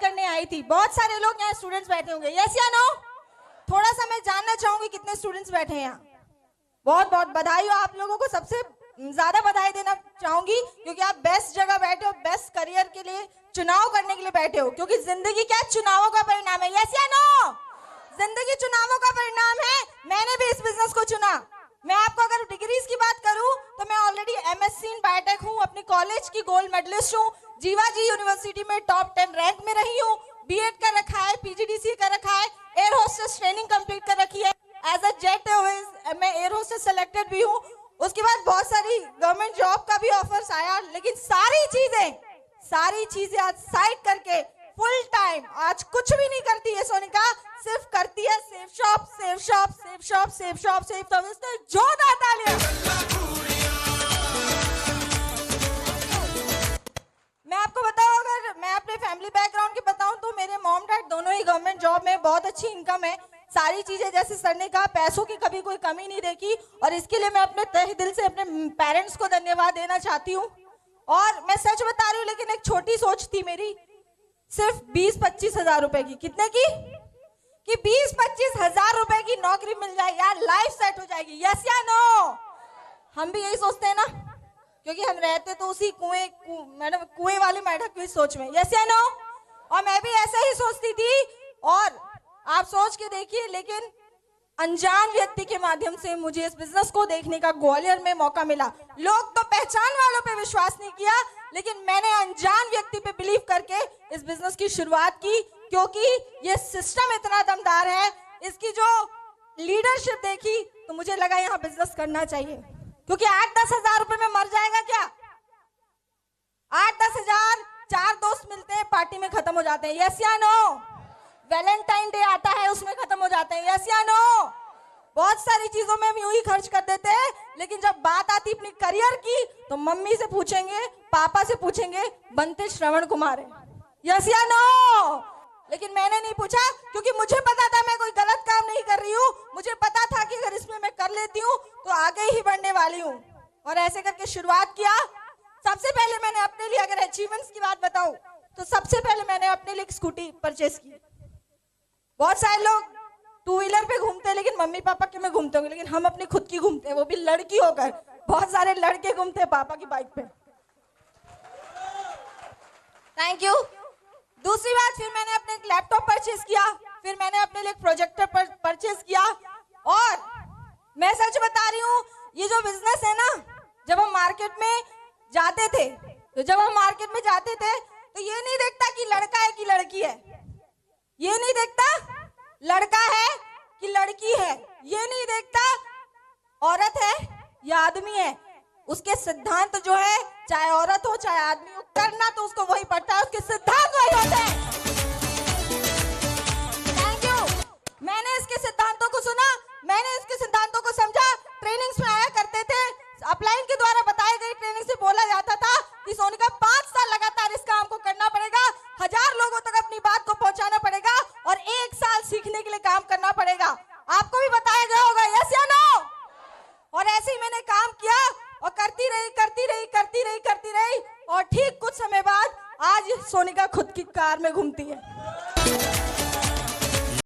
करने आई थी। बहुत सारे लोग यहाँ स्टूडेंट्स बैठे होंगे, यस या नो? थोड़ा सा मैं जानना चाहूंगी कितने स्टूडेंट्स बैठे हैं यहाँ। बहुत बहुत बधाई हो आप लोगों को, सबसे ज्यादा बधाई देना चाहूंगी क्योंकि आप बेस्ट जगह बैठे हो, बेस्ट करियर के लिए चुनाव करने के लिए बैठे हो। क्योंकि जिंदगी क्या चुनावों का परिणाम है, यस या नो? जिंदगी चुनावों का परिणाम है। मैंने भी इस बिजनेस को चुना। मैं आपको अगर डिग्रीज की बात करूं तो मैं ऑलरेडी एमएससी इन बायोटेक हूं, अपनी कॉलेज की गोल्ड मेडलिस्ट हूं, जीवाजी यूनिवर्सिटी में टॉप 10 रैंक में रही हूं, बीएड कर रखा है, पीजीडीसी कर रखा है, एयर होस्टेस ट्रेनिंग कंप्लीट कर रखी है, एज अ जेट मैं एयर होस्टेस सेलेक्टेड भी हूं। उसके बाद बहुत सारी गवर्नमेंट जॉब का भी ऑफर्स आया, लेकिन सारी चीजें आज साइड करके फुल टाइम आज कुछ भी नहीं करती है सोनिका, सिर्फ करती है safe shop, safe shop, safe shop, safe shop, safe shop. इसने जोरदार तालियां। मैं आपको बताऊं, अगर मैं अपने फैमिली बैकग्राउंड की बताऊं तो मेरे मॉम डैड दोनों ही गवर्नमेंट जॉब में, बहुत अच्छी इनकम है, सारी चीजें जैसे सर ने कहा पैसों की कभी कोई कमी नहीं देखी, और इसके लिए मैं अपने तहे दिल से अपने पेरेंट्स को धन्यवाद देना चाहती हूँ। और मैं सच बता रही हूँ, लेकिन एक छोटी सोच थी मेरी, सिर्फ 20-25 हजार रुपए की, कितने की? कि 20-25 हजार रुपए की नौकरी मिल जाए यार, लाइफ सेट हो जाएगी, यस या नो? हम भी यही सोचते हैं ना, क्योंकि हम रहते तो उसी कुएं वाली मैडम की सोच में, यस या नो? और मैं भी ऐसे ही सोचती थी, और आप सोच के देखिए, लेकिन अनजान व्यक्ति के माध्यम से मुझे इस बिजनेस को देखने का ग्वालियर में मौका मिला। लोग तो पहचान वालों पे विश्वास नहीं किया, लेकिन मैंने अनजान व्यक्ति पे बिलीव करके इस बिजनेस की शुरुआत की, क्योंकि ये सिस्टम इतना दमदार है, इसकी जो लीडरशिप देखी तो मुझे लगा यहाँ बिजनेस करना चाहिए। क्योंकि 8-10 हजार रुपए में मर जाएगा क्या? 8-10 हजार 4 दोस्त मिलते हैं, पार्टी में खत्म हो जाते हैं, यस या नो? वैलेंटाइन डे आता है, उसमें खत्म हो जाते हैं, यस या नो? बहुत सारी चीजों में हम यूं ही खर्च कर देते हैं, लेकिन जब बात आती अपनी करियर की तो मम्मी से पूछेंगे, पापा से पूछेंगे, बनते श्रवण कुमार है, यस या नो? लेकिन मैंने नहीं पूछा, क्योंकि मुझे पता था मैं कोई गलत काम नहीं कर रही हूँ। मुझे पता था कि अगर इसमें मैं कर लेती हूँ तो आगे ही बढ़ने वाली हूँ, और ऐसे करके शुरुआत किया। सबसे पहले मैंने अपने लिए, अगर अचीवमेंट्स की बात बताऊं तो सबसे पहले मैंने अपने लिए एक स्कूटी परचेस की। बहुत सारे लोग 2 व्हीलर पे घूमते हैं, लेकिन मम्मी पापा के में घूमते होंगे, लेकिन हम अपनी खुद की घूमते हैं, वो भी लड़की होकर। बहुत सारे लड़के घूमते हैं पापा की बाइक पे। Thank you. दूसरी बात, फिर मैंने अपने एक लैपटॉप परचेज किया, फिर मैंने अपने लिए एक प्रोजेक्टर परचेज किया। और मैं सच बता रही हूँ, ये जो बिजनेस है ना, जब हम मार्केट में जाते थे तो ये नहीं देखता कि लड़का है कि लड़की है, ये नहीं देखता लड़का है कि लड़की है, ये नहीं देखता औरत है या आदमी है। उसके सिद्धांत जो है, चाहे औरत हो चाहे आदमी हो, करना तो उसको वही पड़ता है, उसके सिद्धांत वही होते हैं। Thank you. मैंने इसके सिद्धांतों को सुना, मैंने इसके सिद्धांतों को समझा। ट्रेनिंग्स में आया करते थे, अपलाइन के द्वारा बताई गई ट्रेनिंग से बोला जाता था कि सोनिका 5 साल लगातार इस काम को करना पड़ेगा, 1000 लोगों तक अपनी बात को पहुंचाना पड़ेगा, और 1 साल सीखने के लिए काम करना पड़ेगा। आपको भी बताया गया होगा, यस या नो? और ऐसे ही मैंने काम किया और करती रही, और ठीक कुछ समय बाद आज सोनिका खुद की कार में घूमती है।